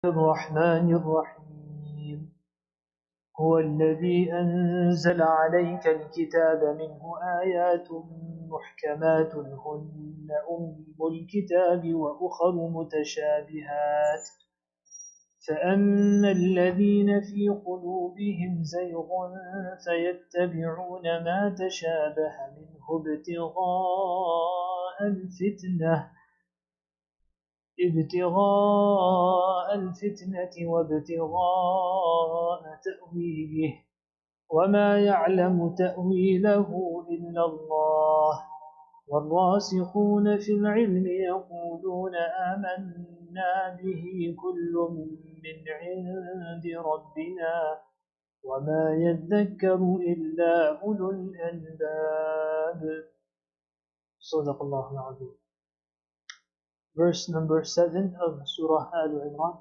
الرحمن الرحيم هو الذي أنزل عليك الكتاب منه آيات محكمات هن أم الكتاب وأخر متشابهات فأما الذين في قلوبهم زيغ فيتبعون ما تشابه منه ابتغاء الفتنة وابتغاء تأويله وما يعلم تأويله إلا الله والراسخون في العلم يقولون آمنا به كل من عند ربنا وما يذكر إلا أولو الألباب. صدق الله العظيم. Verse number 7 of Surah Al-Imran.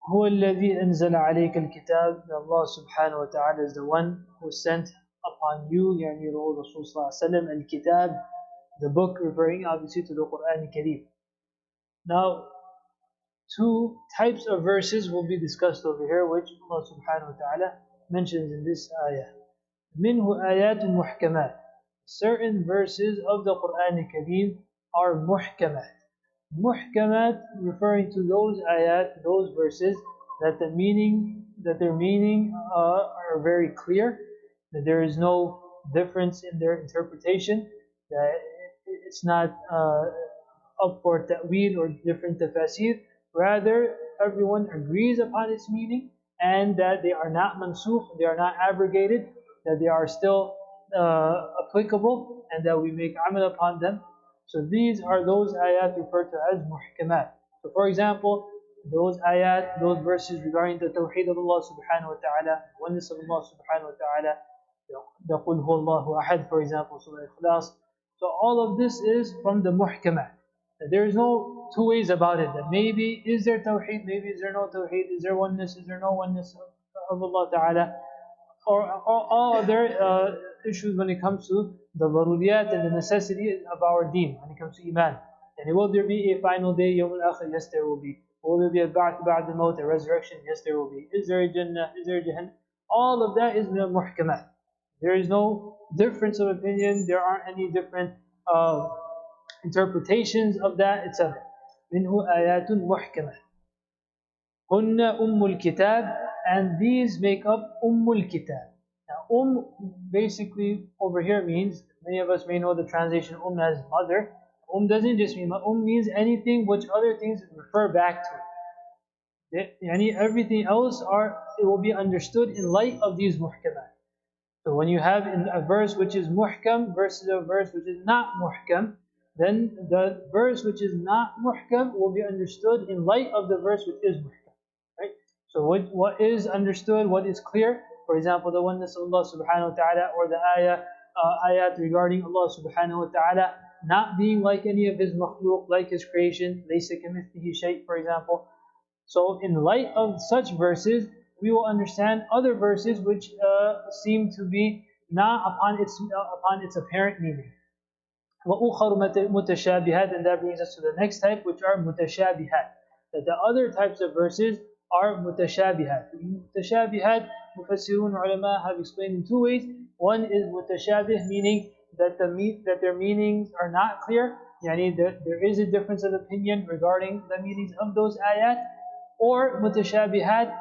هو الذي أنزل عليك الكتاب. Allah subhanahu wa ta'ala is the one who sent upon you, يعني Rasul sallallahu alayhi wa sallam, al-kitab, the book, referring obviously to the Quran Kareem. Now, two types of verses will be discussed over here, which Allah subhanahu wa ta'ala mentions in this ayah. منه آيات محكمات. Certain verses of the Quran Kareem are muhkamat. Muhkamat referring to those ayat, those verses that their meaning are very clear, that there is no difference in their interpretation, that it's not up for ta'wil or different tafasir. Rather, everyone agrees upon its meaning, and that they are not mansukh, they are not abrogated, that they are still applicable, and that we make amal upon them. So these are those ayat referred to as muhkamat. So for example, those ayat, those verses regarding the tawheed of Allah subhanahu wa ta'ala, oneness of Allah subhanahu wa ta'ala, the Qul Huwallahu Ahad, for example, Surah Ikhlas. So all of this is from the muhkamat. There is no two ways about it. That maybe is there tawheed, maybe is there no tawheed, is there oneness, is there no oneness of Allah ta'ala, or all other issues when it comes to the daruriyat and the necessity of our deen, when it comes to iman. And will there be a final day, Yawm al-Akhir? Yes, there will be. Will there be a ba'ath ba'd al-maut, a resurrection? Yes, there will be. Is there a Jannah? Is there a Jahannam? All of that is min al-muhkamat. There is no difference of opinion. There aren't any different interpretations of that, etc. Minhu ayatun muhkamat. Hunna ummul kitab, and these make up ummul kitab. Now, basically over here means, many of us may know the translation as mother. Doesn't just mean, means anything which other things refer back to. Everything else it will be understood in light of these muhkamat. So when you have in a verse which is muhkam versus a verse which is not muhkam, then the verse which is not muhkam will be understood in light of the verse which is muhkam. Right? So what is understood, what is clear, for example, the oneness of Allah subhanahu wa ta'ala, or the ayat regarding Allah subhanahu wa ta'ala not being like any of His makhluk, like His creation, لَيْسَ كَمِثْلِهِ شَيْءٍ, for example. So in light of such verses, we will understand other verses which seem to be not upon its apparent meaning. وَأُخَرُ مُتَشَابِهَات, and that brings us to the next type, which are mutashabihat. That the other types of verses are mutashabihat. Mutashabihat, Mufassirun ulama have explained in two ways. One is mutashabih, meaning that their meanings are not clear, yani there is a difference of opinion regarding the meanings of those ayat, or mutashabihat,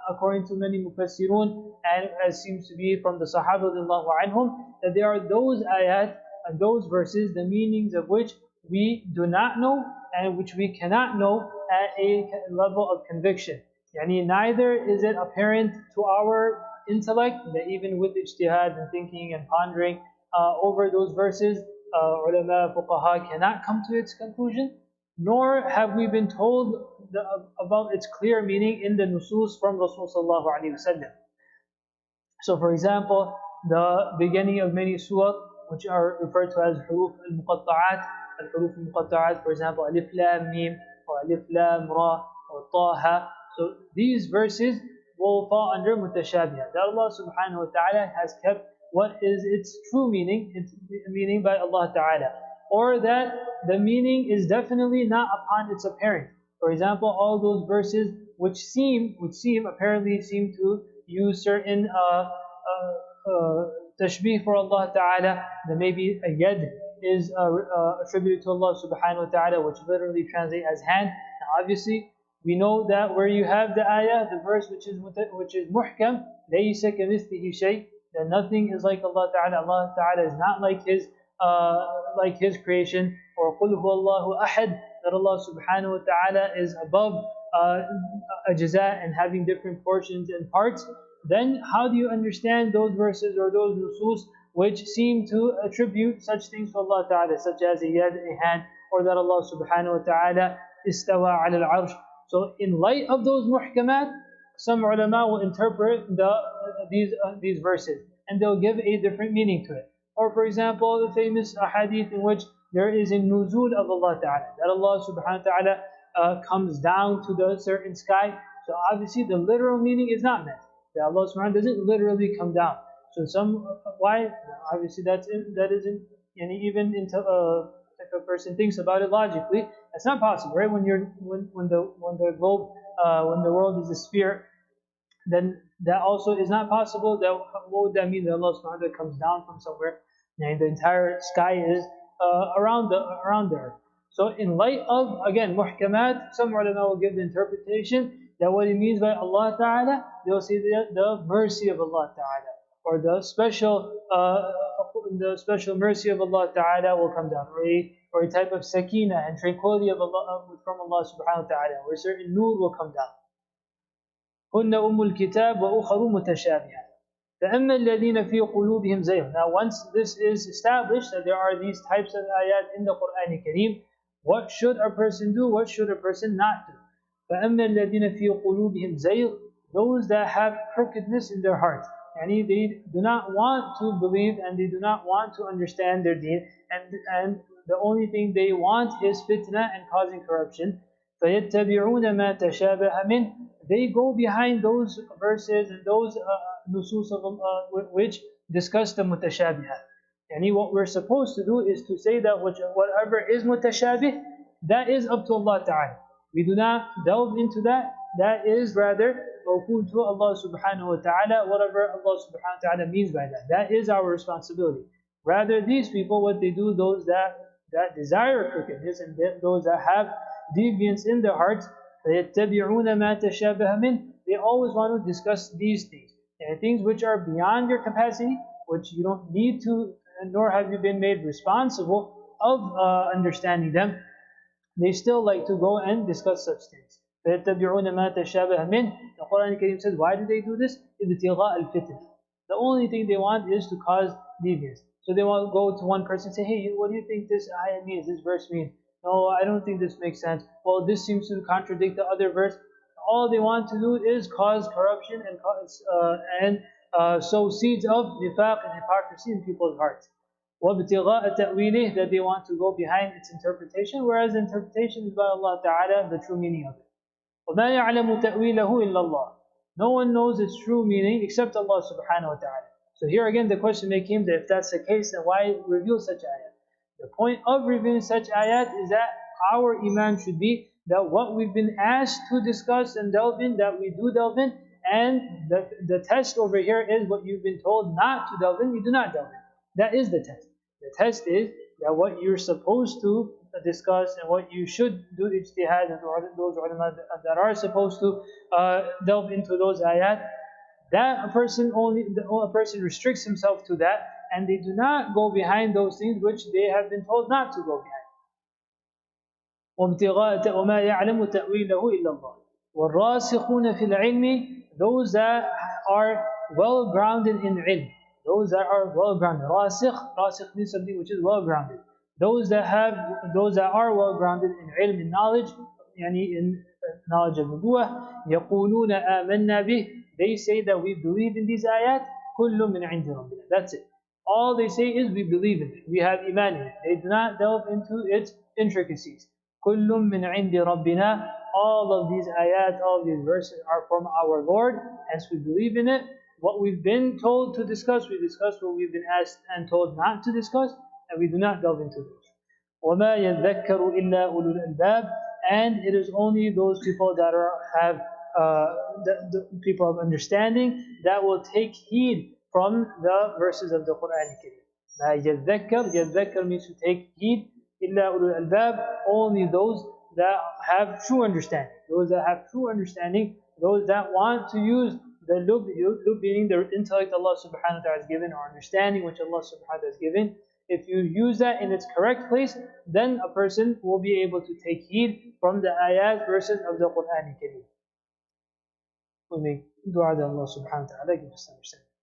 according to many mufassirun, and as seems to be from the Sahaba radiallahu anhum, that there are those ayat and those verses, the meanings of which we do not know and which we cannot know at a level of conviction. Yani neither is it apparent to our intellect, that even with ijtihad and thinking and pondering over those verses, ulama, fuqaha cannot come to its conclusion, nor have we been told about its clear meaning in the nusus from Rasul sallallahu alaihi wasallam. So for example, the beginning of many surah, which are referred to as huruf al-muqatta'at, for example, alif lam mim, or alif lam ra, or taha. So these verses will fall under mutashabihah, that Allah subhanahu wa ta'ala has kept what is its true meaning, its meaning by Allah ta'ala, or that the meaning is definitely not upon its apparent. For example, all those verses apparently seem to use certain tashbih for Allah Ta'ala, that maybe a yad is attributed to Allah Subhanahu wa Ta'ala, which literally translates as hand. Now obviously, we know that where you have the ayah, the verse which is muhkam, لَيْسَ كَمِثْلِهِ شَيْءٍ, that nothing is like Allah Ta'ala. Allah Ta'ala is not like His creation. Or قُلْ هُوَ اللَّهُ أَحَدٌ, that Allah Subhanahu wa Ta'ala is above ajza and having different portions and parts. Then how do you understand those verses or those nusus which seem to attribute such things to Allah Ta'ala, such as a yad, a hand, or that Allah Subhanahu wa Ta'ala istawa ala al-arsh? So in light of those muhkamat, some ulama will interpret these verses and they'll give a different meaning to it. Or for example, the famous hadith in which there is a nuzul of Allah Ta'ala, that Allah Subhanahu wa Ta'ala comes down to the certain sky. So obviously the literal meaning is not meant. That Allah Subhanahu wa Ta'ala doesn't literally come down. So why? Obviously that isn't, even into if a person thinks about it logically, that's not possible, right? When the globe, when the world is a sphere, then that also is not possible. That what would that mean, that Allah Subhanahu wa Ta'ala comes down from somewhere and the entire sky is around there? So in light of, again, muhkamat, some ulama will give the interpretation that what it means by Allah Ta'ala, they'll say the mercy of Allah Ta'ala, or the special mercy of Allah Ta'ala will come down, or a type of sakina and tranquility of Allah, from Allah Subhanahu wa Ta'ala, where certain nur will come down. هن الكتاب وأخر متشابهات فأما الذين في قلوبهم زيغ. Now once this is established, that there are these types of ayat in the Quran Kareem, what should a person do? What should a person not do? فأما الذين في قلوبهم زيغ, those that have crookedness in their heart, and they do not want to believe and they do not want to understand their deen, and the only thing they want is fitna and causing corruption. فَيَتَّبِعُونَ مَا تَشَابَهَ مِنْهُ, they go behind those verses and those nusus which discuss the mutashabihat. And what we're supposed to do is to say that whatever is mutashabih, that is up to Allah Ta'ala. We do not delve into that. That is rather mawkul to Allah Subhanahu wa Ta'ala, whatever Allah Subhanahu wa Ta'ala means by that. That is our responsibility. Rather, these people, what they do, those that desire crookedness and those that have deviance in their hearts, فَيَتَّبِعُونَ مَا تَشَابَهَ مِنْهُ, they always want to discuss these things. And things which are beyond your capacity, which you don't need to, nor have you been made responsible of understanding them, they still like to go and discuss such things. فَيَتَّبِعُونَ مَا تَشَابَهَ مِنْهُ. The Quran Kareem says, why do they do this? ابْتِغَاءَ الْفِتْنَةِ. The only thing they want is to cause deviance. So they want to go to one person and say, hey, what do you think this ayah means, this verse means? No, I don't think this makes sense. Well, this seems to contradict the other verse. All they want to do is cause corruption and sow seeds of nifaq and hypocrisy in people's hearts. وَابْتِغَاءَ تَأْوِيلِهِ, that they want to go behind its interpretation, whereas the interpretation is by Allah Ta'ala, the true meaning of it. وَمَا يَعْلَمُ تَأْوِيلَهُ إِلَّا اللَّهِ. No one knows its true meaning except Allah Subhanahu wa Ta'ala. So here again the question may come that if that's the case, then why reveal such ayat? The point of revealing such ayat is that our iman should be that what we've been asked to discuss and delve in, that we do delve in, and the test over here is what you've been told not to delve in, you do not delve in. That is the test. The test is that what you're supposed to discuss and what you should do ijtihad, and those ulama that are supposed to delve into those ayat, that a person restricts himself to that, and they do not go behind those things which they have been told not to go behind. وَمَا يَعْلَمُ تَأْوِيلَهُ إِلَّا اللَّهُ وَالرَّاسِخُونَ فِي الْعِلْمِ, those that are well grounded in ilm, those that are well grounded. Rasikh means something which is well grounded. Those that are well grounded in ilm, in knowledge, in knowledge of nubuwah, يَقُولُونَ آمَنَّا بِهِ, they say that we believe in these ayat. كُلٌّ مِّنْ عِنْدِ رَبِّنَا. That's it. All they say is we believe in it, we have iman in it. They do not delve into its intricacies. كُلٌّ مِّنْ عِنْدِ رَبِّنَا. All of these ayat, all of these verses are from our Lord, hence we believe in it. What we've been told to discuss, we discuss. What we've been asked and told not to discuss, and we do not delve into those. وَمَا يَذَّكَّرُ إِلَّا أُولُو الْأَلْبَابِ. and it is only those people that have the people of understanding that will take heed from the verses of the Quran Kareem. يذكر means to take heed. إلا أولو الألباب, only those that have true understanding. Those that have true understanding, those that want to use the lub meaning the intellect Allah subhanahu wa ta'ala has given, or understanding which Allah subhanahu wa ta'ala has given. If you use that in its correct place, then a person will be able to take heed from the ayat, verses of the Quran Kareem. We make dua that Allah subhanahu wa ta'ala give us understanding.